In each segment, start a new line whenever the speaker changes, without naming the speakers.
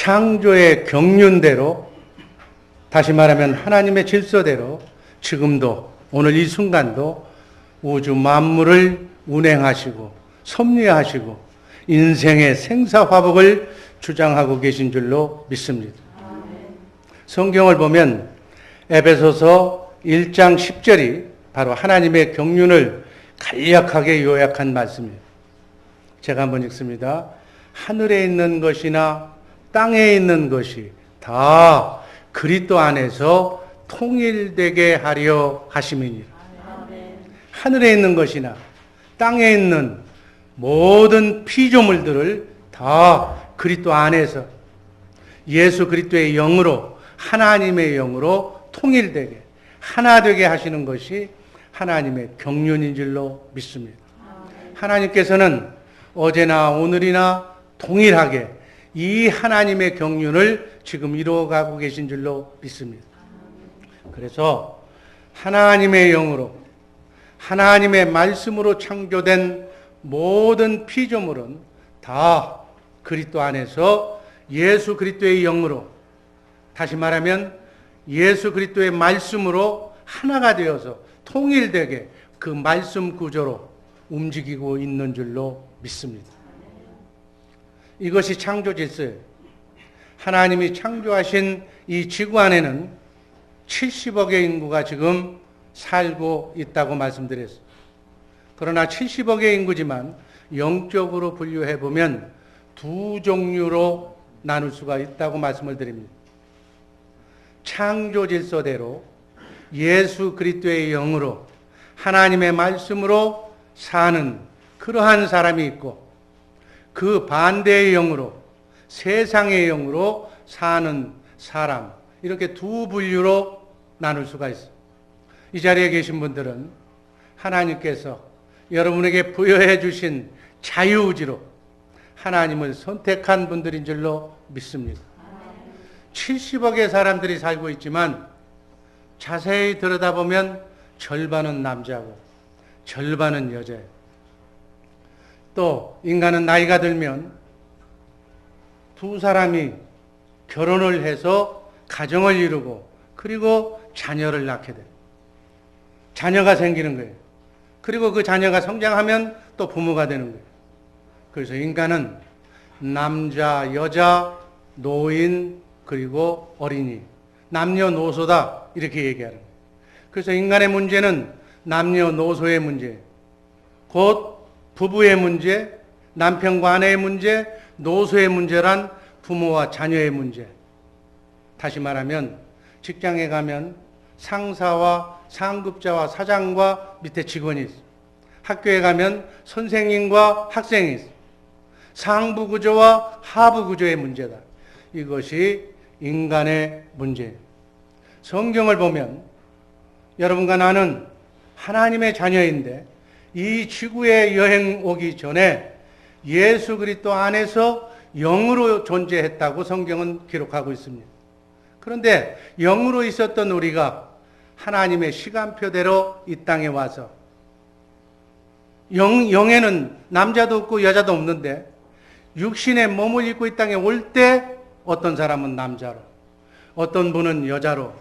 창조의 경륜대로, 다시 말하면 하나님의 질서대로 지금도 오늘 이 순간도 우주 만물을 운행하시고 섭리하시고 인생의 생사화복을 주장하고 계신 줄로 믿습니다. 성경을 보면 에베소서 1장 10절이 바로 하나님의 경륜을 간략하게 요약한 말씀이에요. 제가 한번 읽습니다. 하늘에 있는 것이나 땅에 있는 것이 다 그리스도 안에서 통일되게 하려 하심이니라. 하늘에 있는 것이나 땅에 있는 모든 피조물들을 다 그리스도 안에서 예수 그리스도의 영으로, 하나님의 영으로 통일되게, 하나 되게 하시는 것이 하나님의 경륜인 줄로 믿습니다. 하나님께서는 어제나 오늘이나 동일하게 이 하나님의 경륜을 지금 이루어가고 계신 줄로 믿습니다. 그래서 하나님의 영으로, 하나님의 말씀으로 창조된 모든 피조물은 다 그리스도 안에서 예수 그리스도의 영으로, 다시 말하면 예수 그리스도의 말씀으로 하나가 되어서 통일되게 그 말씀 구조로 움직이고 있는 줄로 믿습니다. 이것이 창조 질서예요. 하나님이 창조하신 이 지구 안에는 70억의 인구가 지금 살고 있다고 말씀드렸어요. 그러나 70억의 인구지만 영적으로 분류해보면 두 종류로 나눌 수가 있다고 말씀을 드립니다. 창조 질서대로 예수 그리스도의 영으로 하나님의 말씀으로 사는 그러한 사람이 있고, 그 반대의 영으로 세상의 영으로 사는 사람, 이렇게 두 분류로 나눌 수가 있어요. 이 자리에 계신 분들은 하나님께서 여러분에게 부여해 주신 자유의지로 하나님을 선택한 분들인 줄로 믿습니다. 70억의 사람들이 살고 있지만 자세히 들여다보면 절반은 남자고 절반은 여자예요. 또 인간은 나이가 들면 두 사람이 결혼을 해서 가정을 이루고 그리고 자녀를 낳게 돼요. 자녀가 생기는 거예요. 그리고 그 자녀가 성장하면 또 부모가 되는 거예요. 그래서 인간은 남자, 여자, 노인, 그리고 어린이, 남녀노소다 이렇게 얘기하는 거예요. 그래서 인간의 문제는 남녀노소의 문제, 곧 부부의 문제, 남편과 아내의 문제, 노소의 문제란 부모와 자녀의 문제. 다시 말하면 직장에 가면 상사와 상급자와 사장과 밑에 직원이 있어. 학교에 가면 선생님과 학생이 있어. 상부 구조와 하부 구조의 문제다. 이것이 인간의 문제예요. 성경을 보면 여러분과 나는 하나님의 자녀인데 이 지구에 여행 오기 전에 예수 그리스도 안에서 영으로 존재했다고 성경은 기록하고 있습니다. 그런데 영으로 있었던 우리가 하나님의 시간표대로 이 땅에 와서 영에는 남자도 없고 여자도 없는데 육신의 몸을 입고 이 땅에 올 때 어떤 사람은 남자로, 어떤 분은 여자로,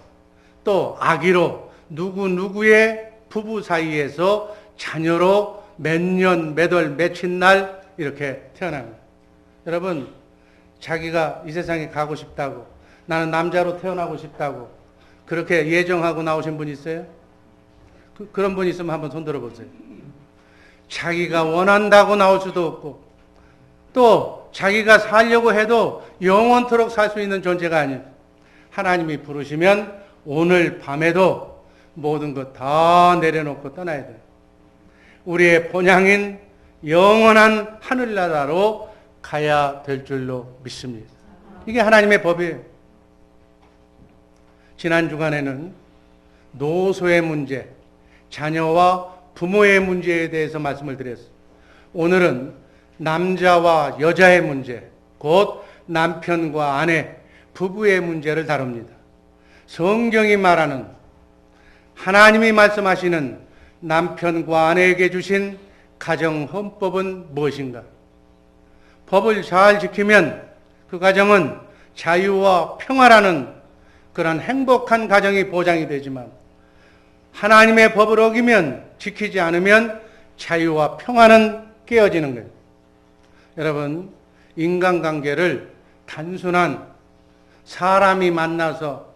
또 아기로 누구의 부부 사이에서 자녀로 몇 년, 몇 월, 며칠 날 이렇게 태어납니다. 여러분, 자기가 이 세상에 가고 싶다고, 나는 남자로 태어나고 싶다고 그렇게 예정하고 나오신 분 있어요? 그런 분 있으면 한번 손 들어보세요. 자기가 원한다고 나올 수도 없고 또 자기가 살려고 해도 영원토록 살 수 있는 존재가 아니에요. 하나님이 부르시면 오늘 밤에도 모든 것 다 내려놓고 떠나야 돼요. 우리의 본향인 영원한 하늘나라로 가야 될 줄로 믿습니다. 이게 하나님의 법이에요. 지난 주간에는 노소의 문제, 자녀와 부모의 문제에 대해서 말씀을 드렸어요. 오늘은 남자와 여자의 문제, 곧 남편과 아내, 부부의 문제를 다룹니다. 성경이 말하는, 하나님이 말씀하시는 남편과 아내에게 주신 가정 헌법은 무엇인가? 법을 잘 지키면 그 가정은 자유와 평화라는 그런 행복한 가정이 보장이 되지만 하나님의 법을 어기면, 지키지 않으면 자유와 평화는 깨어지는 거예요. 여러분, 인간관계를 단순한 사람이 만나서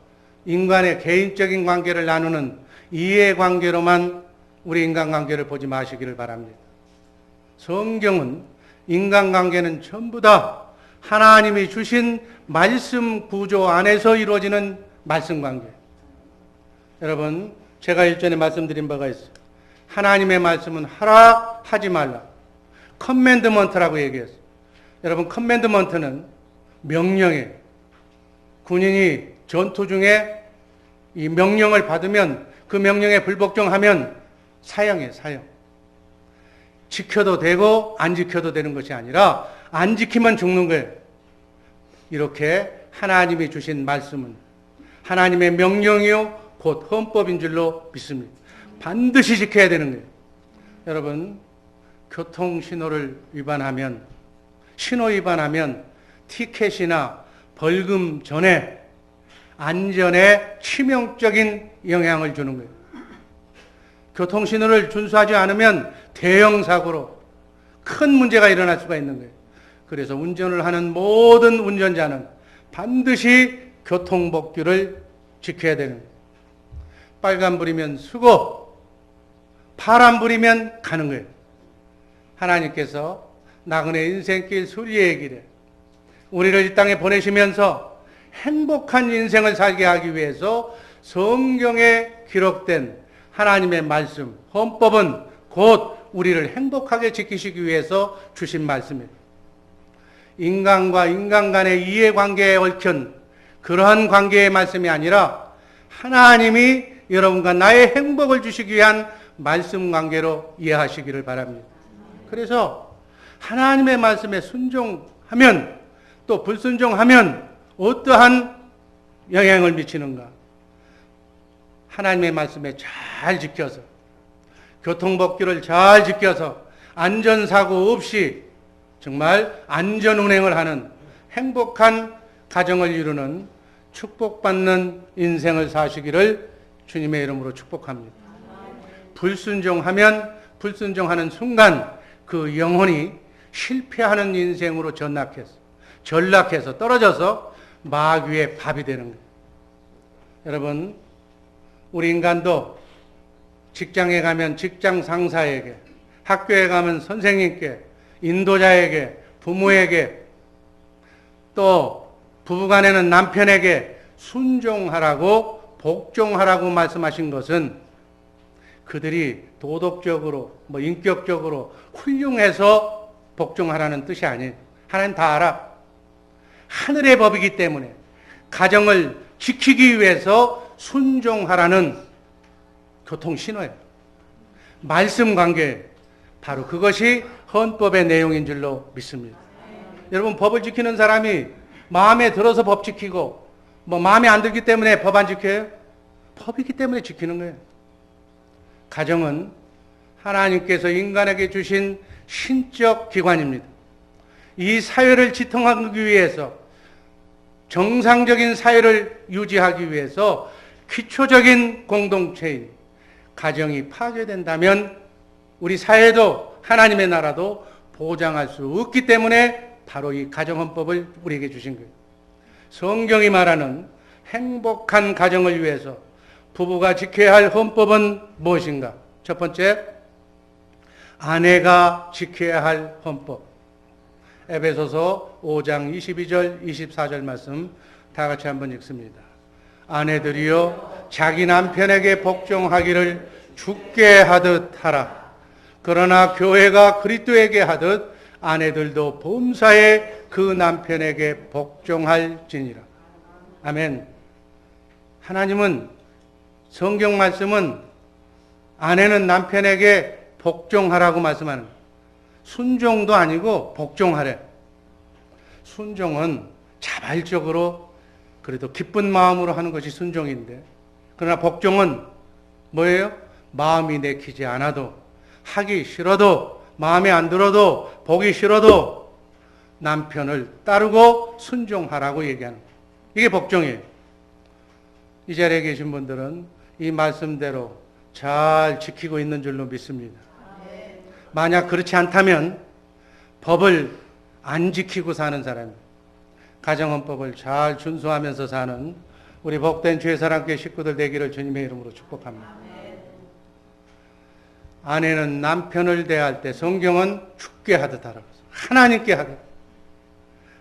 인간의 개인적인 관계를 나누는 이해관계로만 우리 인간관계를 보지 마시기를 바랍니다. 성경은 인간관계는 전부 다 하나님이 주신 말씀 구조 안에서 이루어지는 말씀관계. 여러분, 제가 일전에 말씀드린 바가 있어요. 하나님의 말씀은 하라, 하지 말라. 커맨드먼트라고 얘기했어요. 여러분, 커맨드먼트는 명령이에요. 군인이 전투 중에 이 명령을 받으면 그 명령에 불복종하면 사형이에요, 사형. 지켜도 되고 안 지켜도 되는 것이 아니라 안 지키면 죽는 거예요. 이렇게 하나님이 주신 말씀은 하나님의 명령이요 곧 헌법인 줄로 믿습니다. 반드시 지켜야 되는 거예요. 여러분, 교통신호를 위반하면, 신호 위반하면 티켓이나 벌금 전에 안전에 치명적인 영향을 주는 거예요. 교통신호를 준수하지 않으면 대형 사고로 큰 문제가 일어날 수가 있는 거예요. 그래서 운전을 하는 모든 운전자는 반드시 교통법규를 지켜야 되는 거예요. 빨간불이면 서고 파란불이면 가는 거예요. 하나님께서 나그네 인생길 순리의 길에 우리를 이 땅에 보내시면서 행복한 인생을 살게 하기 위해서 성경에 기록된 하나님의 말씀, 헌법은 곧 우리를 행복하게 지키시기 위해서 주신 말씀이에요. 인간과 인간 간의 이해관계에 얽힌 그러한 관계의 말씀이 아니라 하나님이 여러분과 나의 행복을 주시기 위한 말씀 관계로 이해하시기를 바랍니다. 그래서 하나님의 말씀에 순종하면, 또 불순종하면 어떠한 영향을 미치는가? 하나님의 말씀에 잘 지켜서, 교통법규를 잘 지켜서 안전사고 없이 정말 안전운행을 하는 행복한 가정을 이루는 축복받는 인생을 사시기를 주님의 이름으로 축복합니다. 불순종하면 불순종하는 순간 그 영혼이 실패하는 인생으로 전락해서 떨어져서 마귀의 밥이 되는 거예요. 여러분, 우리 인간도 직장에 가면 직장 상사에게, 학교에 가면 선생님께, 인도자에게, 부모에게, 또 부부간에는 남편에게 순종하라고, 복종하라고 말씀하신 것은 그들이 도덕적으로, 인격적으로 훌륭해서 복종하라는 뜻이 아니에요. 하나님 다 알아. 하늘의 법이기 때문에 가정을 지키기 위해서 순종하라는 교통신호예요. 말씀 관계, 바로 그것이 헌법의 내용인 줄로 믿습니다. 여러분, 법을 지키는 사람이 마음에 들어서 법 지키고 마음에 안 들기 때문에 법 안 지켜요? 법이기 때문에 지키는 거예요. 가정은 하나님께서 인간에게 주신 신적 기관입니다. 이 사회를 지탱하기 위해서, 정상적인 사회를 유지하기 위해서 기초적인 공동체인 가정이 파괴된다면 우리 사회도 하나님의 나라도 보장할 수 없기 때문에 바로 이 가정헌법을 우리에게 주신 거예요. 성경이 말하는 행복한 가정을 위해서 부부가 지켜야 할 헌법은 무엇인가? 첫 번째, 아내가 지켜야 할 헌법. 에베소서 5장 22절, 24절 말씀 다 같이 한번 읽습니다. 아내들이여 자기 남편에게 복종하기를 주께 하듯 하라. 그러나 교회가 그리스도에게 하듯 아내들도 범사에 그 남편에게 복종할지니라. 아멘. 하나님은, 성경 말씀은 아내는 남편에게 복종하라고 말씀하는 거예요. 순종도 아니고 복종하래. 순종은 자발적으로 그래도 기쁜 마음으로 하는 것이 순종인데, 그러나 복종은 뭐예요? 마음이 내키지 않아도, 하기 싫어도, 마음에 안 들어도, 보기 싫어도 남편을 따르고 순종하라고 얘기하는 거예요. 이게 복종이에요. 이 자리에 계신 분들은 이 말씀대로 잘 지키고 있는 줄로 믿습니다. 만약 그렇지 않다면 법을 안 지키고 사는 사람, 가정헌법을 잘 준수하면서 사는 우리 복된 주의 사랑교회 식구들 되기를 주님의 이름으로 축복합니다. 아내는 남편을 대할 때 성경은 죽게 하듯 하라고, 하나님께 하듯.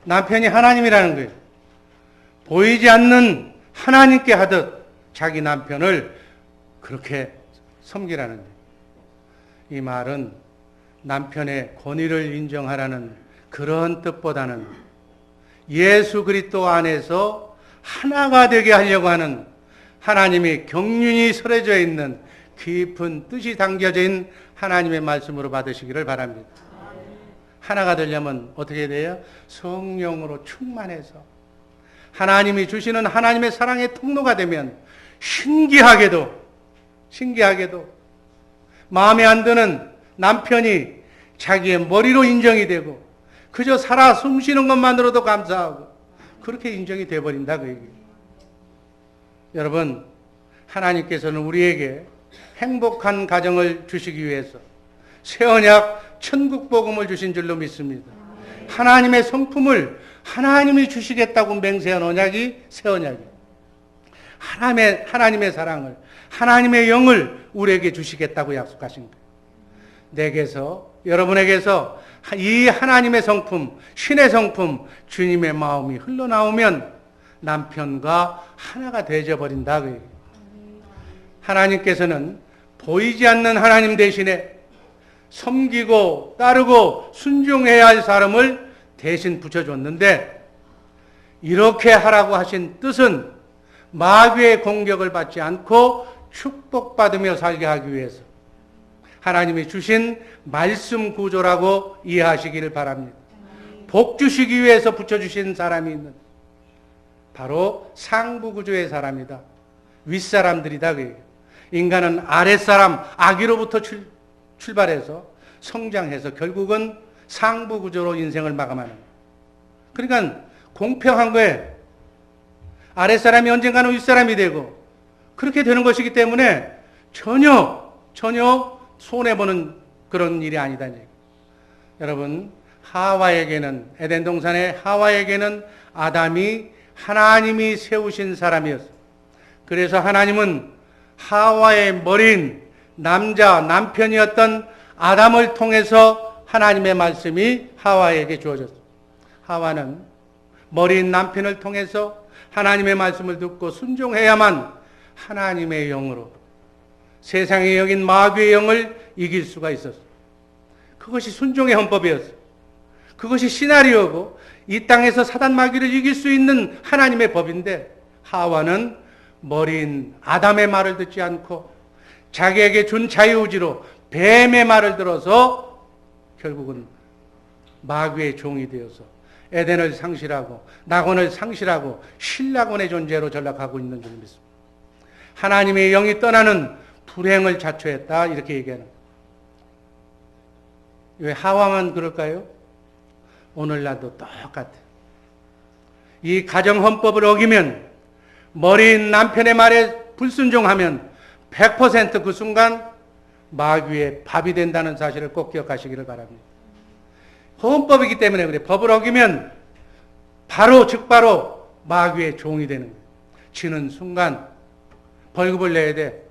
남편이 하나님이라는 거예요. 보이지 않는 하나님께 하듯 자기 남편을 그렇게 섬기라는 거예요. 이 말은 남편의 권위를 인정하라는 그런 뜻보다는 예수 그리스도 안에서 하나가 되게 하려고 하는 하나님이 경륜이 설해져 있는 깊은 뜻이 담겨져 있는 하나님의 말씀으로 받으시기를 바랍니다. 하나가 되려면 어떻게 돼요? 성령으로 충만해서 하나님이 주시는 하나님의 사랑의 통로가 되면 신기하게도 마음에 안 드는 남편이 자기의 머리로 인정이 되고 그저 살아 숨쉬는 것만으로도 감사하고 그렇게 인정이 되어버린다 그 얘기예요. 여러분, 하나님께서는 우리에게 행복한 가정을 주시기 위해서 새 언약 천국 복음을 주신 줄로 믿습니다. 하나님의 성품을 하나님이 주시겠다고 맹세한 언약이 새 언약이에요. 하나님의 사랑을, 하나님의 영을 우리에게 주시겠다고 약속하신 거예요. 내게서, 여러분에게서 이 하나님의 성품, 신의 성품, 주님의 마음이 흘러나오면 남편과 하나가 되어져 버린다. 하나님께서는 보이지 않는 하나님 대신에 섬기고 따르고 순종해야 할 사람을 대신 붙여줬는데, 이렇게 하라고 하신 뜻은 마귀의 공격을 받지 않고 축복받으며 살게 하기 위해서 하나님이 주신 말씀 구조라고 이해하시기를 바랍니다. 복 주시기 위해서 붙여주신 사람이 있는, 바로 상부 구조의 사람이다. 윗사람들이다. 인간은 아랫사람, 아기로부터 출발해서 성장해서 결국은 상부 구조로 인생을 마감하는 거예요. 그러니까 공평한 거예요. 아랫사람이 언젠가는 윗사람이 되고 그렇게 되는 것이기 때문에 전혀 손해보는 그런 일이 아니다. 여러분, 하와에게는, 에덴 동산의 하와에게는 아담이 하나님이 세우신 사람이었어요. 그래서 하나님은 하와의 머리인 남편이었던 아담을 통해서 하나님의 말씀이 하와에게 주어졌어요. 하와는 머리인 남편을 통해서 하나님의 말씀을 듣고 순종해야만 하나님의 영으로 세상의 영인 마귀의 영을 이길 수가 있었어요. 그것이 순종의 헌법이었어요. 그것이 시나리오고 이 땅에서 사단 마귀를 이길 수 있는 하나님의 법인데, 하와는 머리인 아담의 말을 듣지 않고 자기에게 준 자유의지로 뱀의 말을 들어서 결국은 마귀의 종이 되어서 에덴을 상실하고 낙원을 상실하고 신락원의 존재로 전락하고 있는 줄 믿습니다. 하나님의 영이 떠나는 불행을 자초했다, 이렇게 얘기하는 거예요. 왜 하와만 그럴까요? 오늘날도 똑같아요. 이 가정헌법을 어기면, 머리인 남편의 말에 불순종하면 100% 그 순간 마귀의 밥이 된다는 사실을 꼭 기억하시기를 바랍니다. 헌법이기 때문에 그래. 법을 어기면 즉바로 마귀의 종이 되는 거예요. 지는 순간 벌금을 내야 돼.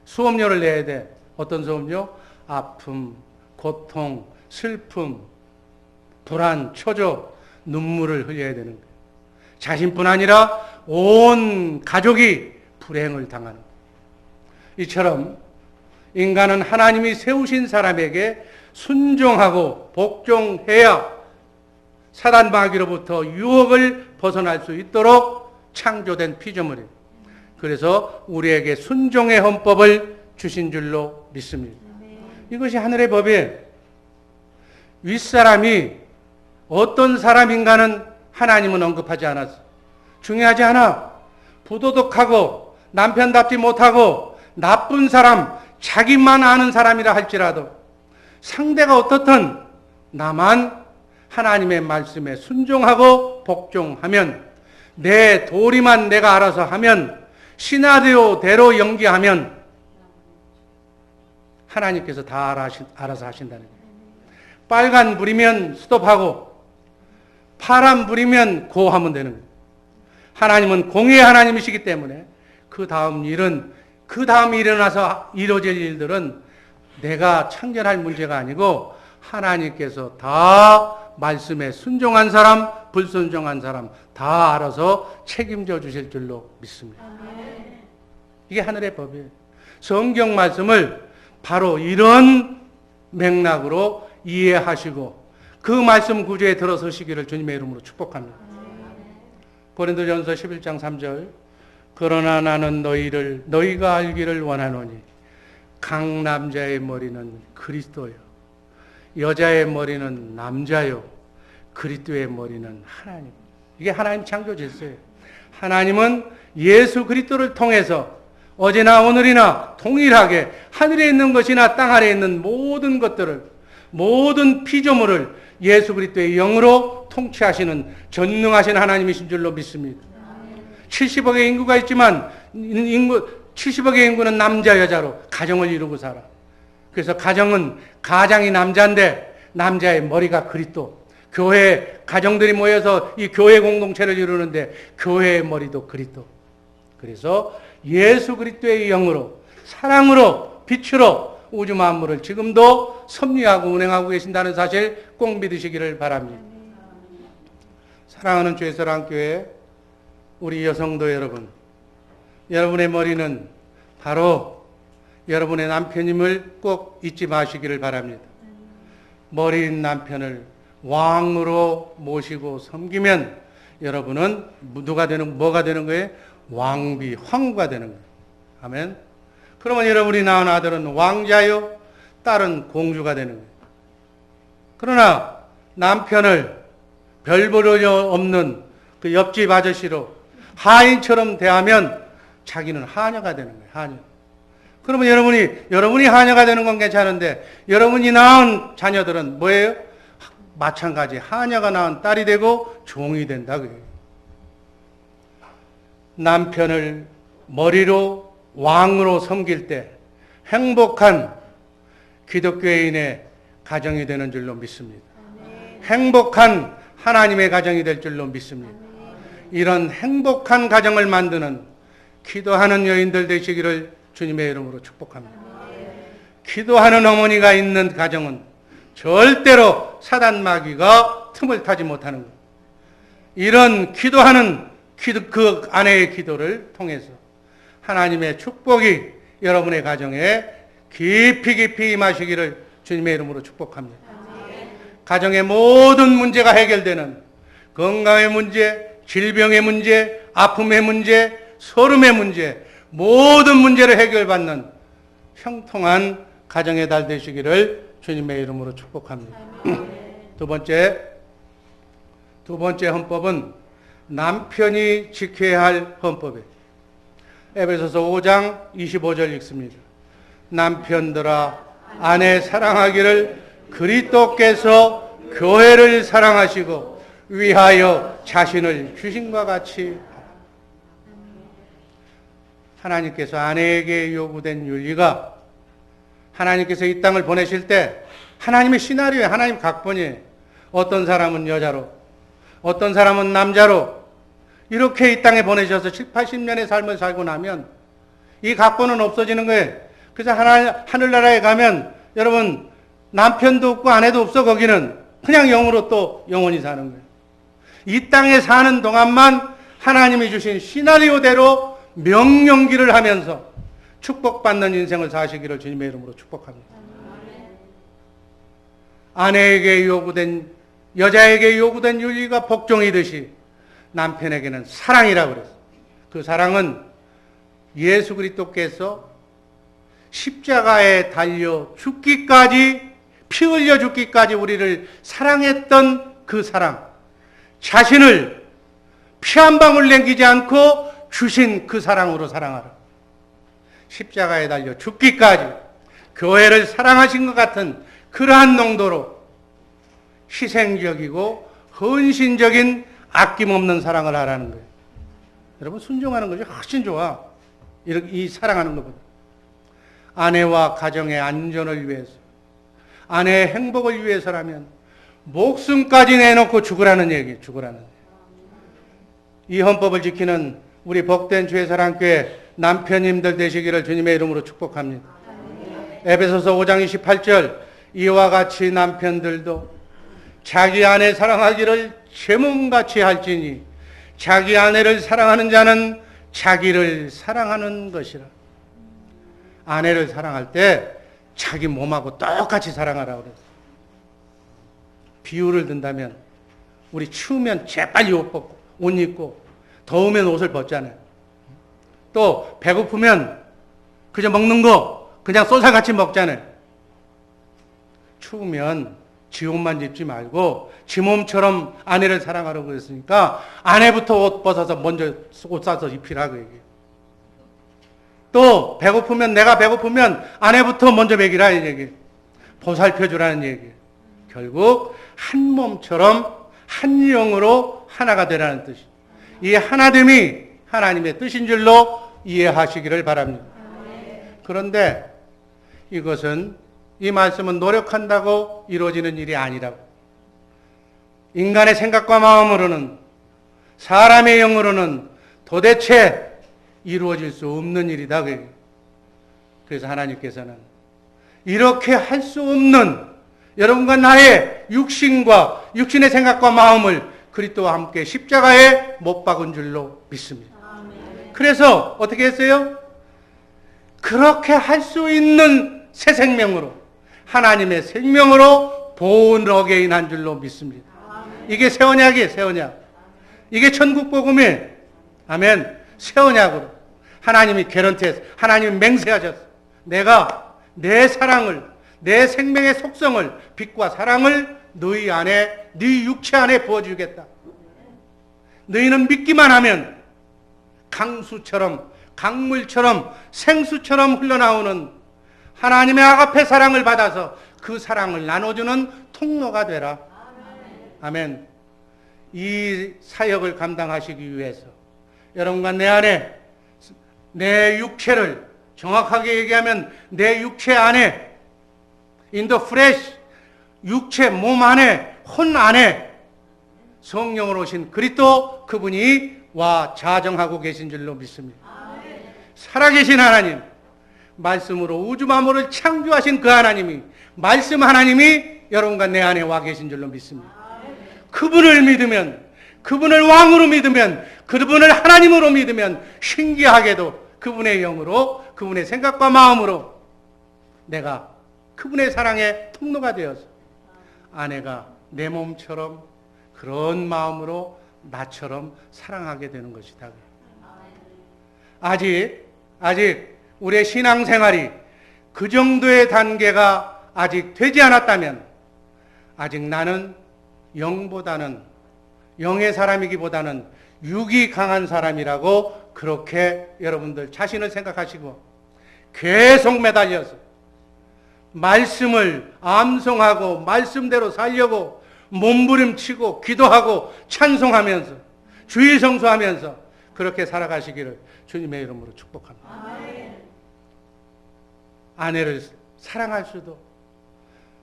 수업료를 내야 돼. 어떤 수업료? 아픔, 고통, 슬픔, 불안, 초조, 눈물을 흘려야 되는 거예요. 자신뿐 아니라 온 가족이 불행을 당하는 거예요. 이처럼 인간은 하나님이 세우신 사람에게 순종하고 복종해야 사단 마귀로부터 유혹을 벗어날 수 있도록 창조된 피조물이에요. 그래서 우리에게 순종의 헌법을 주신 줄로 믿습니다. 이것이 하늘의 법이에요. 윗사람이 어떤 사람인가는 하나님은 언급하지 않았어. 중요하지 않아. 부도덕하고 남편답지 못하고 나쁜 사람, 자기만 아는 사람이라 할지라도 상대가 어떻든 나만 하나님의 말씀에 순종하고 복종하면 내 도리만 내가 알아서 하면, 시나리오대로 연기하면 하나님께서 다 알아서 하신다는 거예요. 빨간 불이면 스톱하고 파란 불이면 고 하면 되는 거예요. 하나님은 공의의 하나님이시기 때문에 그 다음 일어나서 이루어질 일들은 내가 참견할 문제가 아니고 하나님께서 다 말씀에 순종한 사람, 불순종한 사람 다 알아서 책임져 주실 줄로 믿습니다. 이게 하늘의 법이에요. 성경 말씀을 바로 이런 맥락으로 이해하시고 그 말씀 구조에 들어서시기를 주님의 이름으로 축복합니다. 고린도전서 11장 3절 그러나 나는 너희가 알기를 원하노니 각 남자의 머리는 그리스도요 여자의 머리는 남자요 그리스도의 머리는 하나님. 이게 하나님 창조 질서예요. 하나님은 예수 그리스도를 통해서 어제나 오늘이나 동일하게 하늘에 있는 것이나 땅 아래에 있는 모든 것들을, 모든 피조물을 예수 그리스도의 영으로 통치하시는 전능하신 하나님이신 줄로 믿습니다. 70억의 인구가 있지만 70억의 인구는 남자 여자로 가정을 이루고 살아. 그래서 가장이 남자인데 남자의 머리가 그리스도. 교회 가정들이 모여서 이 교회 공동체를 이루는데 교회의 머리도 그리스도. 그래서 예수 그리스도의 영으로 사랑으로 빛으로 우주 만물을 지금도 섭리하고 운행하고 계신다는 사실 꼭 믿으시기를 바랍니다. 사랑하는 주의 사랑교회 우리 여성도 여러분, 여러분의 머리는 바로 여러분의 남편임을 꼭 잊지 마시기를 바랍니다. 머리인 남편을 왕으로 모시고 섬기면 여러분은 뭐가 되는 거예요? 황후가 되는 거예요. 아멘. 그러면 여러분이 낳은 아들은 왕자요, 딸은 공주가 되는 거예요. 그러나 남편을 별 볼일 없는 그 옆집 아저씨로 하인처럼 대하면 자기는 하녀가 되는 거예요. 하녀. 그러면 여러분이 하녀가 되는 건 괜찮은데 여러분이 낳은 자녀들은 뭐예요? 마찬가지 하녀가 낳은 딸이 되고 종이 된다 그래요. 남편을 머리로 왕으로 섬길 때 행복한 기독교인의 가정이 되는 줄로 믿습니다. 행복한 하나님의 가정이 될 줄로 믿습니다. 이런 행복한 가정을 만드는 기도하는 여인들 되시기를 주님의 이름으로 축복합니다. 기도하는 어머니가 있는 가정은 절대로 사단 마귀가 틈을 타지 못하는 거예요. 이런 기도하는 그 아내의 기도를 통해서 하나님의 축복이 여러분의 가정에 깊이 임하시기를 주님의 이름으로 축복합니다. 가정의 모든 문제가 해결되는 건강의 문제, 질병의 문제, 아픔의 문제, 서름의 문제, 모든 문제를 해결받는 형통한 가정의 달 되시기를 주님의 이름으로 축복합니다. 두 번째 헌법은 남편이 지켜야 할 헌법이에요. 에베소서 5장 25절 읽습니다. 남편들아 아내 사랑하기를 그리스도께서 교회를 사랑하시고 위하여 자신을 주신과 같이. 하나님께서 아내에게 요구된 윤리가 하나님께서 이 땅을 보내실 때 하나님의 시나리오에 하나님 각본이에요. 어떤 사람은 여자로, 어떤 사람은 남자로 이렇게 이 땅에 보내셔서 80년의 삶을 살고 나면 이 각본은 없어지는 거예요. 그래서 하늘나라에 가면 여러분 남편도 없고 아내도 없어. 거기는 그냥 영으로 또 영원히 사는 거예요. 이 땅에 사는 동안만 하나님이 주신 시나리오대로 명령기를 하면서 축복받는 인생을 사시기를 주님의 이름으로 축복합니다. 여자에게 요구된 윤리가 복종이듯이 남편에게는 사랑이라고 그랬어요. 그 사랑은 예수 그리스도께서 십자가에 달려 죽기까지, 피 흘려 죽기까지 우리를 사랑했던 그 사랑, 자신을 피 한 방울 남기지 않고 주신 그 사랑으로 사랑하라. 십자가에 달려 죽기까지 교회를 사랑하신 것 같은 그러한 농도로 희생적이고 헌신적인 아낌없는 사랑을 하라는 거예요. 여러분 순종하는 것이 훨씬 좋아. 이렇게 이 사랑하는 것보다. 아내와 가정의 안전을 위해서, 아내의 행복을 위해서라면 목숨까지 내놓고 죽으라는 얘기, 죽으라는 얘기. 이 헌법을 지키는 우리 복된 주의 사랑교회 남편님들 되시기를 주님의 이름으로 축복합니다. 에베소서 5장 28절 이와 같이 남편들도 자기 아내 사랑하기를 제 몸같이 할지니 자기 아내를 사랑하는 자는 자기를 사랑하는 것이라. 아내를 사랑할 때 자기 몸하고 똑같이 사랑하라고 그랬어요. 비유를 든다면 우리 추우면 재빨리 옷 입고 더우면 옷을 벗잖아요. 또 배고프면 그저 먹는 거 그냥 쏘살같이 먹잖아요. 추우면 지 옷만 입지 말고 지 몸처럼 아내를 사랑하라고 그랬으니까 아내부터 옷 벗어서 먼저 옷 사서 입히라고 얘기해요. 또 배고프면 내가 배고프면 아내부터 먼저 먹이라 이 얘기예요. 보살펴주라는 얘기예요. 결국 한 몸처럼 한 영으로 하나가 되라는 뜻이에요. 이 하나됨이 하나님의 뜻인 줄로 이해하시기를 바랍니다. 그런데 이것은 이 말씀은 노력한다고 이루어지는 일이 아니라고. 인간의 생각과 마음으로는 사람의 영으로는 도대체 이루어질 수 없는 일이다. 그래서 하나님께서는 이렇게 할 수 없는 여러분과 나의 육신과 육신의 생각과 마음을 그리스도와 함께 십자가에 못 박은 줄로 믿습니다. 그래서 어떻게 했어요? 그렇게 할 수 있는 새 생명으로 하나님의 생명으로 본 어게인 한 줄로 믿습니다. 이게 새 언약이에요. 새 언약. 이게 천국 복음이에요. 아멘. 새 언약으로 하나님이 개런티해서 하나님이 맹세하셨어. 내가 내 사랑을 내 생명의 속성을 빛과 사랑을 너희 안에 네 육체 안에 부어주겠다. 너희는 믿기만 하면 강수처럼 강물처럼 생수처럼 흘러나오는 하나님의 아가페 사랑을 받아서 그 사랑을 나눠주는 통로가 되라. 아멘. 이 사역을 감당하시기 위해서 여러분과 내 안에 내 육체를 정확하게 얘기하면 내 육체 안에 in the flesh 육체 몸 안에 혼 안에 성령으로 오신 그리스도 그분이 와 자정하고 계신 줄로 믿습니다. 살아계신 하나님 말씀으로 우주 만물을 창조하신 그 하나님이 말씀 하나님이 여러분과 내 안에 와 계신 줄로 믿습니다. 그분을 믿으면 그분을 왕으로 믿으면 그분을 하나님으로 믿으면 신기하게도 그분의 영으로 그분의 생각과 마음으로 내가 그분의 사랑의 통로가 되어서 아내가 내 몸처럼 그런 마음으로 나처럼 사랑하게 되는 것이다. 아직 우리의 신앙생활이 그 정도의 단계가 아직 되지 않았다면 아직 나는 영보다는 영의 사람이기보다는 육이 강한 사람이라고 그렇게 여러분들 자신을 생각하시고 계속 매달려서 말씀을 암송하고 말씀대로 살려고 몸부림치고 기도하고 찬송하면서 주일 성수하면서 그렇게 살아가시기를 주님의 이름으로 축복합니다. 아내를 사랑할 수도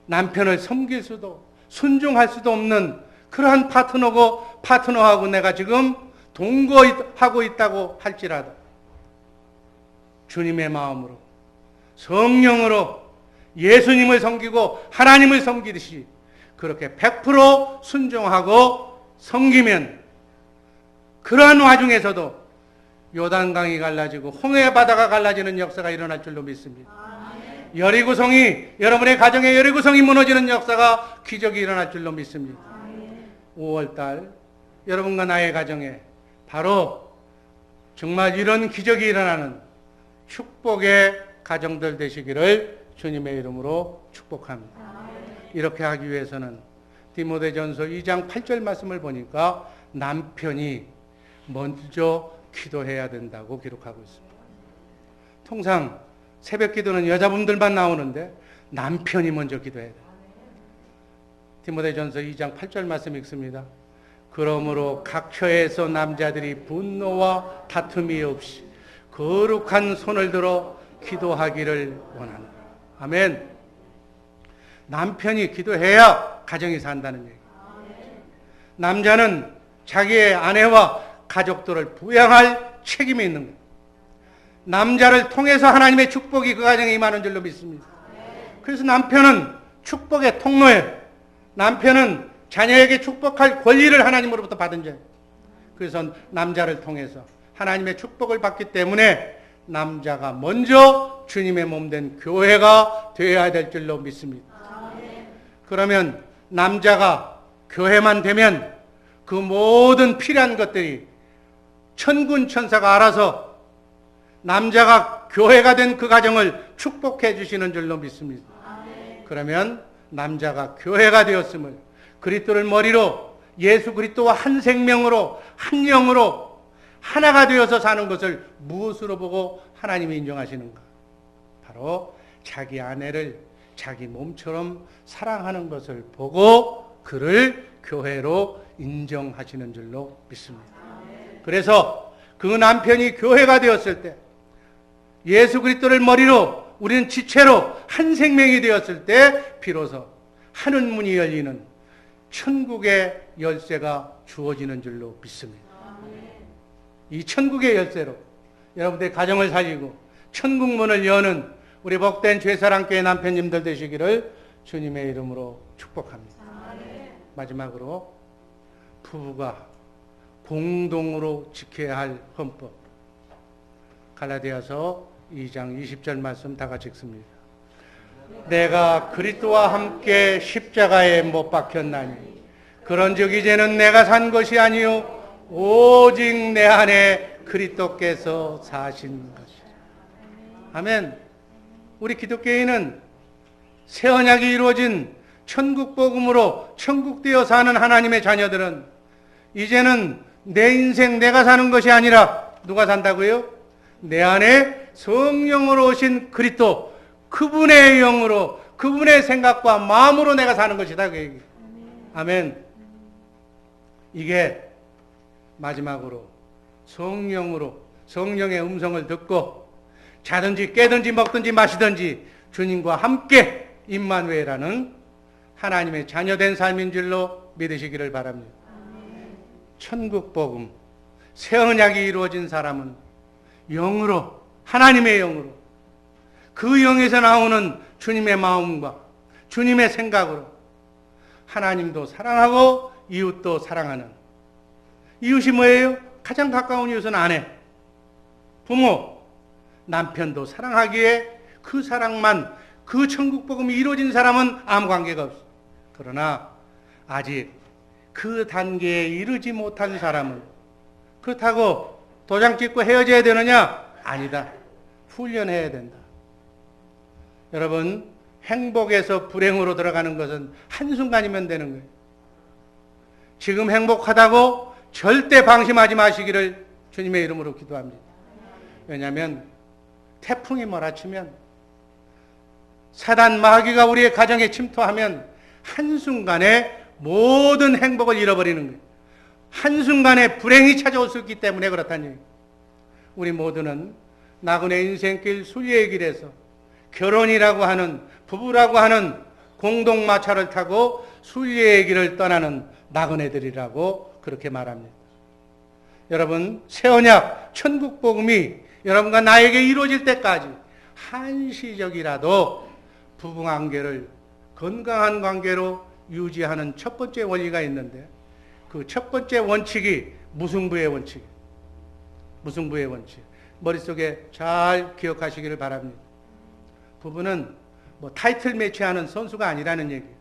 남편을 섬길 수도 순종할 수도 없는 그러한 파트너하고 내가 지금 동거하고 있다고 할지라도 주님의 마음으로 성령으로 예수님을 섬기고 하나님을 섬기듯이 그렇게 100% 순종하고 섬기면 그러한 와중에서도 요단강이 갈라지고 홍해 바다가 갈라지는 역사가 일어날 줄로 믿습니다. 여리고성이 여러분의 가정의 여리고성이 무너지는 역사가 기적이 일어날 줄로 믿습니다. 5월달 여러분과 나의 가정에 바로 정말 이런 기적이 일어나는 축복의 가정들 되시기를 주님의 이름으로 축복합니다. 이렇게 하기 위해서는 디모데전서 2장 8절 말씀을 보니까 남편이 먼저 기도해야 된다고 기록하고 있습니다. 통상 새벽 기도는 여자분들만 나오는데 남편이 먼저 기도해야 돼요. 디모데전서 2장 8절 말씀 읽습니다. 그러므로 각 처에서 남자들이 분노와 다툼이 없이 거룩한 손을 들어 기도하기를 원하노라. 아멘. 남편이 기도해야 가정이 산다는 얘기. 남자는 자기의 아내와 가족들을 부양할 책임이 있는 거예요. 남자를 통해서 하나님의 축복이 그 가정에 임하는 줄로 믿습니다. 그래서 남편은 축복의 통로예요. 남편은 자녀에게 축복할 권리를 하나님으로부터 받은 자예요. 그래서 남자를 통해서 하나님의 축복을 받기 때문에 남자가 먼저 주님의 몸된 교회가 되어야 될 줄로 믿습니다. 그러면 남자가 교회만 되면 그 모든 필요한 것들이 천군 천사가 알아서 남자가 교회가 된 그 가정을 축복해 주시는 줄로 믿습니다. 그러면 남자가 교회가 되었음을, 그리스도를 머리로 예수 그리스도와 한 생명으로 한 영으로 하나가 되어서 사는 것을 무엇으로 보고 하나님이 인정하시는가? 바로 자기 아내를 자기 몸처럼 사랑하는 것을 보고 그를 교회로 인정하시는 줄로 믿습니다. 그래서 그 남편이 교회가 되었을 때, 예수 그리스도를 머리로 우리는 지체로 한 생명이 되었을 때 비로소 하늘 문이 열리는 천국의 열쇠가 주어지는 줄로 믿습니다. 이 천국의 열쇠로 여러분들의 가정을 살리고 천국 문을 여는 우리 복된 죄사랑교회 남편님들 되시기를 주님의 이름으로 축복합니다. 마지막으로 부부가 공동으로 지켜야 할 헌법, 갈라디아서 2장 20절 말씀 다 같이 읽습니다. 내가 그리스도와 함께 십자가에 못 박혔나니 그런즉 이제는 내가 산 것이 아니요 오직 내 안에 그리스도께서 사신 것이라. 아멘. 우리 기독교인은 새 언약이 이루어진 천국 복음으로 천국되어 사는 하나님의 자녀들은 이제는 내 인생 내가 사는 것이 아니라 누가 산다고요? 내 안에 성령으로 오신 그리스도, 그분의 영으로, 그분의 생각과 마음으로 내가 사는 것이다. 그 얘기. 아멘. 이게 마지막으로 성령의 음성을 듣고 자든지 깨든지 먹든지 마시든지 주님과 함께 임마누엘이라는 하나님의 자녀된 삶인 줄로 믿으시기를 바랍니다. 천국 복음, 새 언약이 이루어진 사람은 영으로, 하나님의 영으로, 그 영에서 나오는 주님의 마음과 주님의 생각으로 하나님도 사랑하고 이웃도 사랑하는, 이웃이 뭐예요? 가장 가까운 이웃은 아내, 부모, 남편도 사랑하기에 그 사랑만, 그 천국 복음이 이루어진 사람은 아무 관계가 없어. 그러나 아직 그 단계에 이르지 못한 사람은 그렇다고 도장 찍고 헤어져야 되느냐? 아니다. 훈련해야 된다. 여러분, 행복에서 불행으로 들어가는 것은 한순간이면 되는 거예요. 지금 행복하다고 절대 방심하지 마시기를 주님의 이름으로 기도합니다. 왜냐하면 태풍이 몰아치면, 사단 마귀가 우리의 가정에 침투하면 한순간에 모든 행복을 잃어버리는 거예요. 한순간에 불행이 찾아올 수 있기 때문에 그렇다는 얘기예요. 우리 모두는 나그네 인생길 순례의 길에서 결혼이라고 하는, 부부라고 하는 공동마차를 타고 순례의 길을 떠나는 나그네들이라고 그렇게 말합니다. 여러분, 새 언약 천국 복음이 여러분과 나에게 이루어질 때까지 한시적이라도 부부 관계를 건강한 관계로 유지하는 첫 번째 원리가 있는데, 그 첫 번째 원칙이 무승부의 원칙. 무승부의 원칙. 머릿속에 잘 기억하시기를 바랍니다. 부부는 뭐 타이틀 매치하는 선수가 아니라는 얘기예요.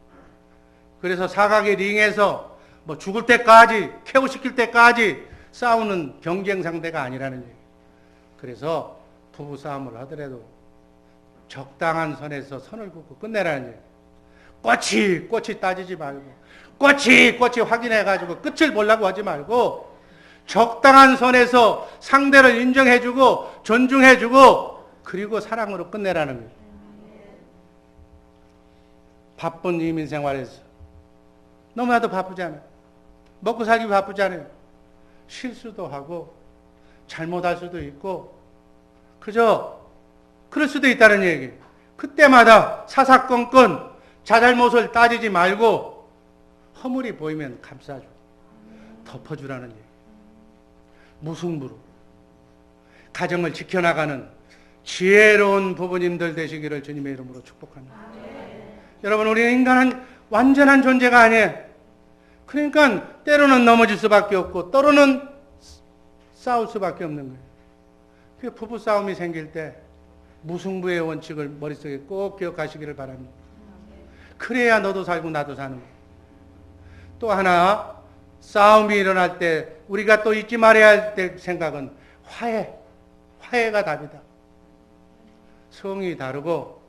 그래서 사각의 링에서 뭐 죽을 때까지, KO 시킬 때까지 싸우는 경쟁 상대가 아니라는 얘기예요. 그래서 부부 싸움을 하더라도 적당한 선에서 선을 긋고 끝내라는 얘기예요. 꼬치 따지지 말고, 꼬치 확인해가지고 끝을 보려고 하지 말고, 적당한 선에서 상대를 인정해주고, 존중해주고, 그리고 사랑으로 끝내라는 거예요. 바쁜 이민 생활에서 너무나도 바쁘잖아요. 먹고 살기 바쁘잖아요. 실수도 하고 잘못할 수도 있고 그저 그럴 수도 있다는 얘기. 그때마다 사사건건 자잘못을 따지지 말고 허물이 보이면 감싸줘. 덮어주라는 얘기. 무승부로 가정을 지켜나가는 지혜로운 부부님들 되시기를 주님의 이름으로 축복합니다. 여러분, 우리 인간은 완전한 존재가 아니에요. 그러니까 때로는 넘어질 수밖에 없고 때로는 싸울 수밖에 없는 거예요. 그 부부싸움이 생길 때 무승부의 원칙을 머릿속에 꼭 기억하시기를 바랍니다. 그래야 너도 살고 나도 사는 거예요. 또 하나, 싸움이 일어날 때 우리가 또 잊지 말아야 할 때 생각은 화해가 답이다. 성이 다르고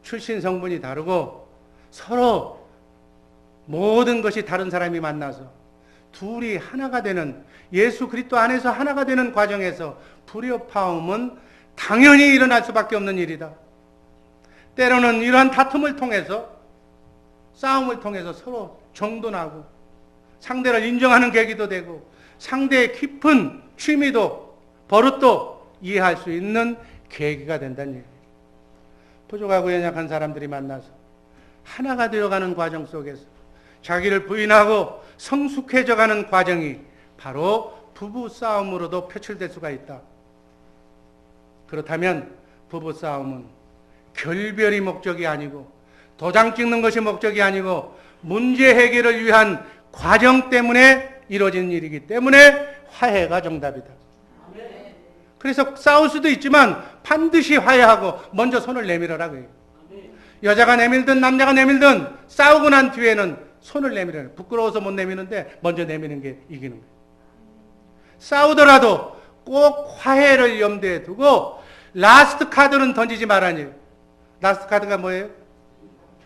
출신 성분이 다르고 서로 모든 것이 다른 사람이 만나서 둘이 하나가 되는, 예수 그리스도 안에서 하나가 되는 과정에서 불협화음은 당연히 일어날 수밖에 없는 일이다. 때로는 이러한 다툼을 통해서, 싸움을 통해서 서로 정돈하고 상대를 인정하는 계기도 되고 상대의 깊은 취미도 버릇도 이해할 수 있는 계기가 된다는 얘기예요. 부족하고 연약한 사람들이 만나서 하나가 되어가는 과정 속에서 자기를 부인하고 성숙해져가는 과정이 바로 부부싸움으로도 표출될 수가 있다. 그렇다면 부부싸움은 결별이 목적이 아니고 도장 찍는 것이 목적이 아니고 문제 해결을 위한 과정 때문에 이루어진 일이기 때문에 화해가 정답이다. 그래서 싸울 수도 있지만 반드시 화해하고 먼저 손을 내밀어라 그래요. 여자가 내밀든 남자가 내밀든 싸우고 난 뒤에는 손을 내밀어라. 부끄러워서 못 내미는데 먼저 내미는 게 이기는 거예요. 싸우더라도 꼭 화해를 염두에 두고 라스트 카드는 던지지 말아니. 라스트 카드가 뭐예요?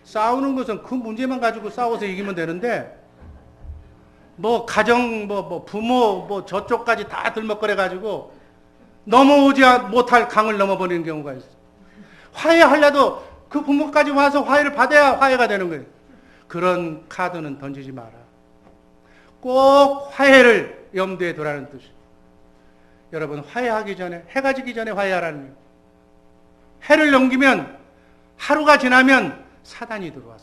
싸우는 것은 그 문제만 가지고 싸워서 이기면 되는데 뭐 가정 뭐 부모 뭐 저쪽까지 다 들먹거려 가지고 넘어오지 못할 강을 넘어버리는 경우가 있어. 화해하려도 그 부모까지 와서 화해를 받아야 화해가 되는 거예요. 그런 카드는 던지지 마라. 꼭 화해를 염두에 두라는 뜻이에요. 여러분, 화해하기 전에, 해가 지기 전에 화해하라는 거예요. 해를 넘기면, 하루가 지나면 사단이 들어와.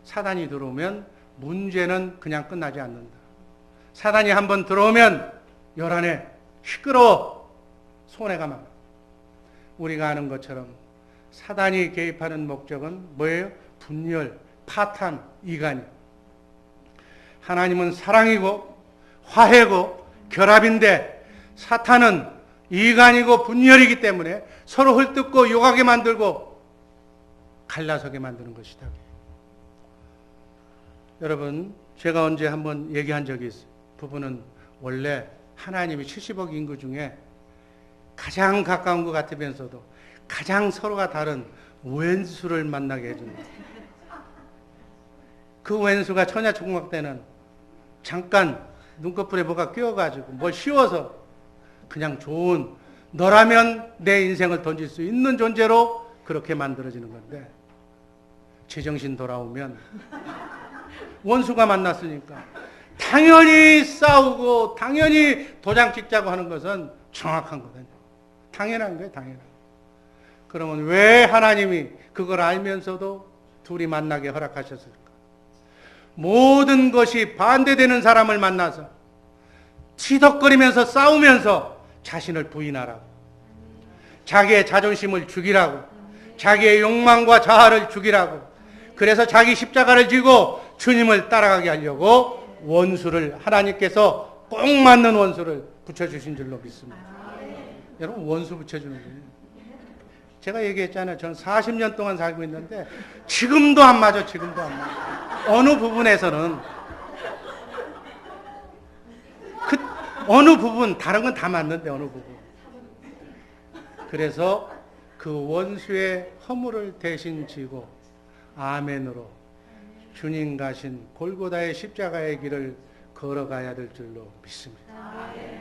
사단이 들어오면 문제는 그냥 끝나지 않는다. 사단이 한번 들어오면 요란해, 시끄러워, 손해가 많아. 우리가 아는 것처럼 사단이 개입하는 목적은 뭐예요? 분열, 파탄, 이간이. 하나님은 사랑이고 화해고 결합인데 사탄은 이간이고 분열이기 때문에 서로 헐뜯고 욕하게 만들고 갈라서게 만드는 것이다. 여러분, 제가 언제 한번 얘기한 적이 있어요. 부부는 원래 하나님이 70억 인구 중에 가장 가까운 것 같으면서도 가장 서로가 다른 왼수를 만나게 해준다. 그 왼수가 천하총각 때는 잠깐 눈꺼풀에 뭐가 끼어가지고 뭘 씌워서 그냥 좋은, 너라면 내 인생을 던질 수 있는 존재로 그렇게 만들어지는 건데, 제정신 돌아오면 원수가 만났으니까 당연히 싸우고 당연히 도장 찍자고 하는 것은 정확한 거거든요. 당연한 거예요, 당연한 거예요. 그러면 왜 하나님이 그걸 알면서도 둘이 만나게 허락하셨을까? 모든 것이 반대되는 사람을 만나서 치덕거리면서 싸우면서 자신을 부인하라고, 자기의 자존심을 죽이라고, 자기의 욕망과 자아를 죽이라고, 그래서 자기 십자가를 지고 주님을 따라가게 하려고 원수를, 하나님께서 꼭 맞는 원수를 붙여주신 줄로 믿습니다. 여러분, 원수 붙여주는 거예요. 제가 얘기했잖아요. 저는 40년 동안 살고 있는데 지금도 안 맞아. 지금도 안 맞아. 어느 부분에서는 어느 부분, 다른 건 다 맞는데 어느 부분. 그래서 그 원수의 허물을 대신 지고 아멘으로 주님 가신 골고다의 십자가의 길을 걸어가야 될 줄로 믿습니다.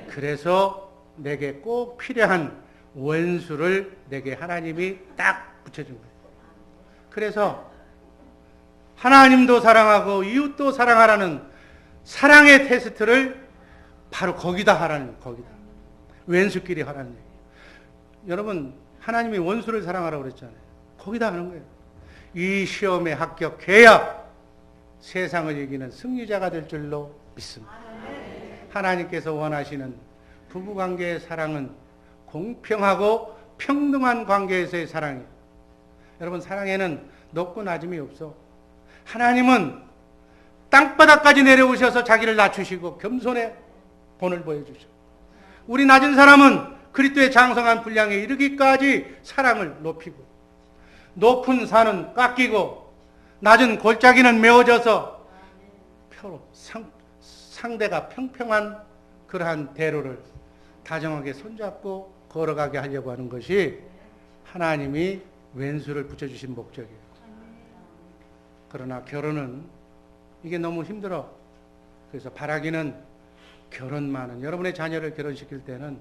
그래서 내게 꼭 필요한 원수를 내게 하나님이 딱 붙여준 거예요. 그래서 하나님도 사랑하고 이웃도 사랑하라는 사랑의 테스트를 바로 거기다 하라는 거예요. 거기다. 왼수끼리 하라는 얘기예요. 여러분, 하나님이 원수를 사랑하라고 그랬잖아요. 거기다 하는 거예요. 이 시험에 합격해야 세상을 이기는 승리자가 될 줄로 믿습니다. 하나님께서 원하시는 부부관계의 사랑은 공평하고 평등한 관계에서의 사랑이에요. 여러분, 사랑에는 높고 낮음이 없어. 하나님은 땅바닥까지 내려오셔서 자기를 낮추시고 겸손의 본을 보여주셔. 우리 낮은 사람은 그리스도의 장성한 분량에 이르기까지 사랑을 높이고, 높은 산은 깎이고 낮은 골짜기는 메워져서 상대가 평평한 그러한 대로를 다정하게 손잡고 걸어가게 하려고 하는 것이 하나님이 왼수를 붙여주신 목적이에요. 그러나 결혼은 이게 너무 힘들어. 그래서 바라기는 결혼만은, 여러분의 자녀를 결혼시킬 때는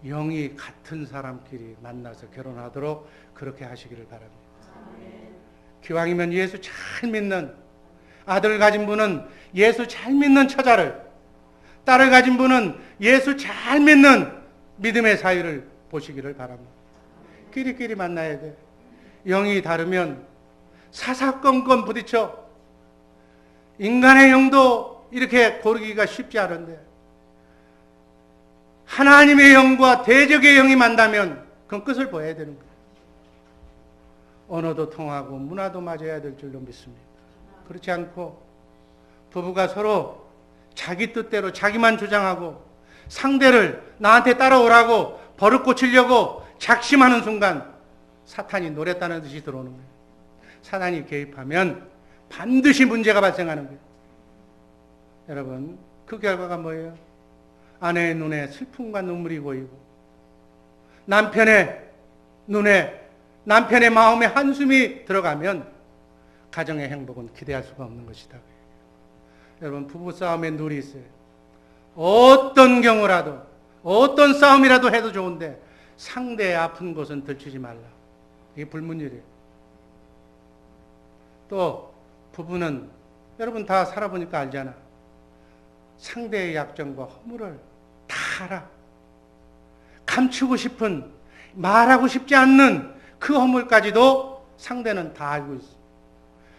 영이 같은 사람끼리 만나서 결혼하도록 그렇게 하시기를 바랍니다. 기왕이면 예수 잘 믿는, 아들을 가진 분은 예수 잘 믿는 처자를, 딸을 가진 분은 예수 잘 믿는 믿음의 사유를 보시기를 바랍니다. 끼리끼리 만나야 돼. 영이 다르면 사사건건 부딪혀. 인간의 영도 이렇게 고르기가 쉽지 않은데 하나님의 영과 대적의 영이 만나면 그건 끝을 보여야 되는 거예요. 언어도 통하고 문화도 맞아야 될 줄로 믿습니다. 그렇지 않고 부부가 서로 자기 뜻대로 자기만 주장하고 상대를 나한테 따라오라고 버릇 고치려고 작심하는 순간 사탄이 노랬다는 듯이 들어오는 거예요. 사탄이 개입하면 반드시 문제가 발생하는 거예요. 여러분, 그 결과가 뭐예요? 아내의 눈에 슬픔과 눈물이 고이고 남편의 눈에, 남편의 마음에 한숨이 들어가면 가정의 행복은 기대할 수가 없는 것이다. 여러분, 부부싸움에 룰이 있어요. 어떤 경우라도, 어떤 싸움이라도 해도 좋은데 상대의 아픈 곳은 들추지 말라. 이게 불문율이에요. 또 부부는 여러분 다 살아보니까 알잖아. 상대의 약점과 허물을 다 알아. 감추고 싶은, 말하고 싶지 않는 그 허물까지도 상대는 다 알고 있어.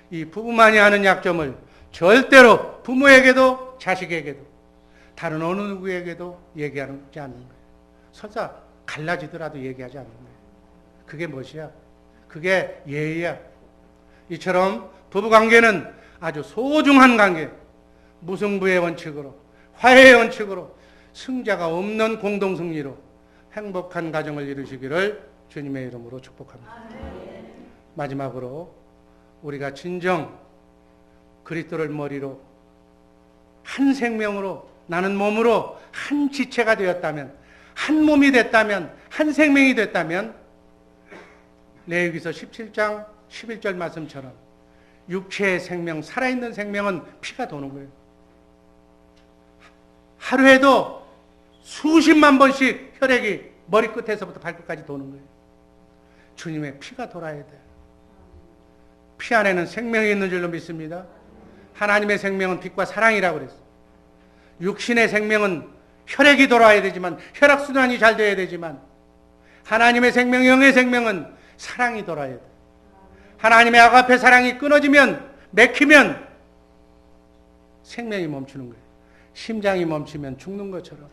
이 부부만이 아는 약점을 절대로 부모에게도 자식에게도 다른 어느 누구에게도 얘기하지 않는 거예요. 설사 갈라지더라도 얘기하지 않는 거예요. 그게 무엇이야? 그게 예의야. 이처럼 부부관계는 아주 소중한 관계, 무승부의 원칙으로, 화해의 원칙으로, 승자가 없는 공동승리로 행복한 가정을 이루시기를 주님의 이름으로 축복합니다. 마지막으로 우리가 진정 그리스도를 머리로 한 생명으로, 나는 몸으로 한 지체가 되었다면, 한 몸이 됐다면, 한 생명이 됐다면 레위기서 17장 11절 말씀처럼 육체의 생명, 살아있는 생명은 피가 도는 거예요. 하루에도 수십만 번씩 혈액이 머리끝에서부터 발끝까지 도는 거예요. 주님의 피가 돌아야 돼요. 피 안에는 생명이 있는 줄로 믿습니다. 하나님의 생명은 빛과 사랑이라고 그랬어요. 육신의 생명은 혈액이 돌아야 되지만, 혈액순환이 잘 돼야 되지만, 하나님의 생명, 영의 생명은 사랑이 돌아야 돼요. 하나님의 아가페 사랑이 끊어지면, 맥히면 생명이 멈추는 거예요. 심장이 멈추면 죽는 것처럼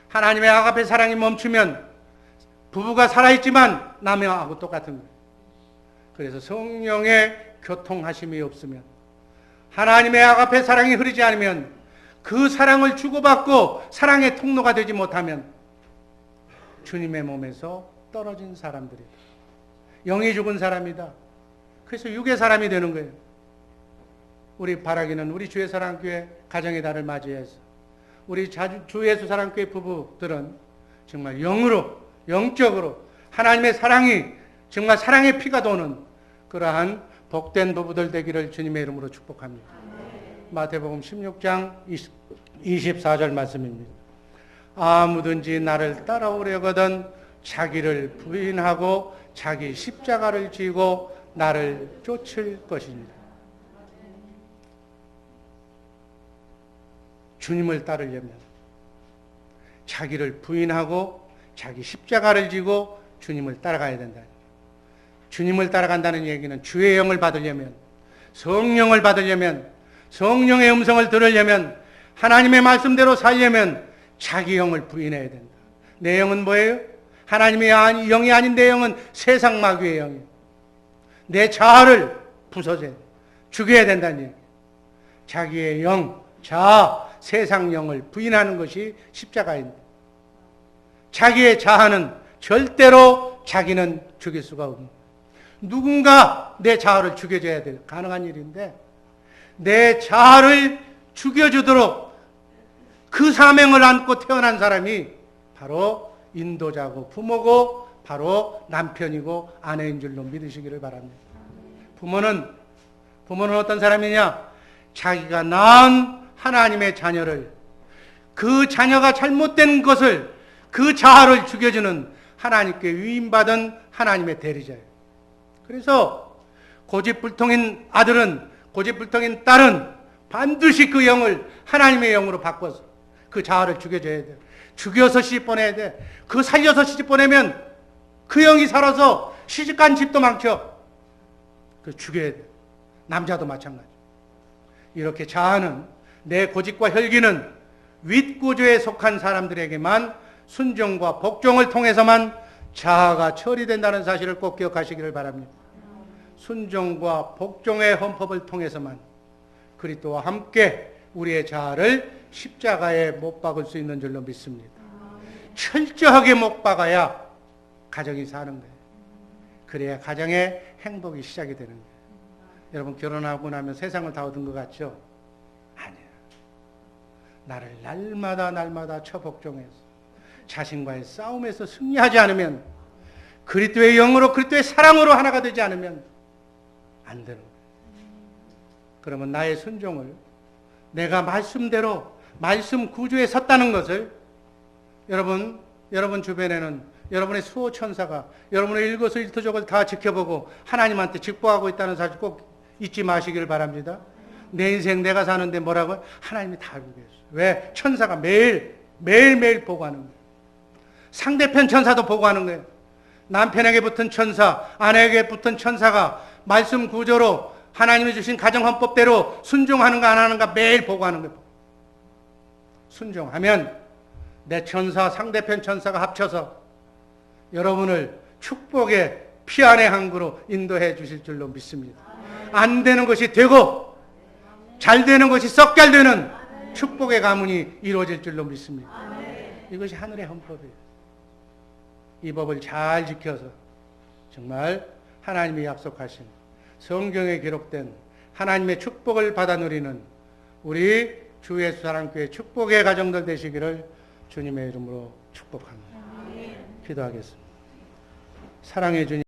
하나님의 아가페 사랑이 멈추면 부부가 살아있지만 남녀하고 똑같은 거예요. 그래서 성령의 교통하심이 없으면, 하나님의 아가페 사랑이 흐르지 않으면, 그 사랑을 주고받고 사랑의 통로가 되지 못하면 주님의 몸에서 떨어진 사람들이다. 영이 죽은 사람이다. 그래서 육의 사람이 되는 거예요. 우리 바라기는 우리 주의 사랑교회 가정의 달을 맞이해서 우리 주 예수 사랑교회 부부들은 정말 영으로, 영적으로 하나님의 사랑이 정말 사랑의 피가 도는 그러한 복된 부부들 되기를 주님의 이름으로 축복합니다. 마태복음 16장 24절 말씀입니다. 아무든지 나를 따라오려거든 자기를 부인하고 자기 십자가를 지고 나를 쫓을 것입니다. 주님을 따르려면 자기를 부인하고 자기 십자가를 지고 주님을 따라가야 된다. 주님을 따라간다는 얘기는 주의 영을 받으려면, 성령을 받으려면, 성령의 음성을 들으려면, 하나님의 말씀대로 살려면 자기 영을 부인해야 된다. 내 영은 뭐예요? 하나님의 영이 아닌 내 영은 세상 마귀의 영이에요. 내 자아를 부서져야 돼. 죽여야 된다는 얘기예요. 자기의 영, 자아, 세상 영을 부인하는 것이 십자가입니다. 자기의 자아는 절대로 자기는 죽일 수가 없는 거예요. 누군가 내 자아를 죽여줘야 돼. 가능한 일인데 내 자아를 죽여주도록 그 사명을 안고 태어난 사람이 바로 인도자고 부모고 바로 남편이고 아내인 줄로 믿으시기를 바랍니다. 부모는 어떤 사람이냐? 자기가 낳은 하나님의 자녀를, 그 자녀가 잘못된 것을, 그 자아를 죽여주는 하나님께 위임받은 하나님의 대리자예요. 그래서 고집불통인 아들은, 고집불통인 딸은 반드시 그 영을 하나님의 영으로 바꿔서 그 자아를 죽여줘야 돼요. 죽여서 시집 보내야 돼. 그 살려서 시집 보내면 그 영이 살아서 시집간 집도 망쳐. 그 죽여야 돼. 남자도 마찬가지. 이렇게 자아는, 내 고집과 혈기는 윗구조에 속한 사람들에게만 순종과 복종을 통해서만 자아가 처리된다는 사실을 꼭 기억하시기를 바랍니다. 순종과 복종의 헌법을 통해서만 그리스도와 함께 우리의 자아를 십자가에 못 박을 수 있는 줄로 믿습니다. 철저하게 못 박아야 가정이 사는 거예요. 그래야 가정의 행복이 시작이 되는 거예요. 여러분, 결혼하고 나면 세상을 다 얻은 것 같죠? 아니야. 나를 날마다 처복종해서 자신과의 싸움에서 승리하지 않으면, 그리스도의 영으로, 그리스도의 사랑으로 하나가 되지 않으면 안 되는 거예요. 그러면 나의 순종을, 내가 말씀대로 말씀 구조에 섰다는 것을 여러분 주변에는 여러분의 수호 천사가 여러분의 일거수일투족을 다 지켜보고 하나님한테 직보하고 있다는 사실 꼭 잊지 마시기를 바랍니다. 내 인생 내가 사는데 뭐라고요? 하나님이 다 알고 계세요. 왜? 천사가 매일매일 보고하는 거예요. 상대편 천사도 보고하는 거예요. 남편에게 붙은 천사, 아내에게 붙은 천사가 말씀 구조로 하나님이 주신 가정헌법대로 순종하는가 안 하는가 매일 보고하는 거예요. 순종하면 내 천사, 상대편 천사가 합쳐서 여러분을 축복의 피안의 항구로 인도해 주실 줄로 믿습니다. 안 되는 것이 되고 잘 되는 것이 썩 잘 되는 축복의 가문이 이루어질 줄로 믿습니다. 이것이 하늘의 헌법이에요. 이 법을 잘 지켜서 정말 하나님이 약속하신 성경에 기록된 하나님의 축복을 받아 누리는 우리 주 예수 사랑교회 축복의 가정들 되시기를 주님의 이름으로 축복합니다. 기도하겠습니다. 사랑해 주님.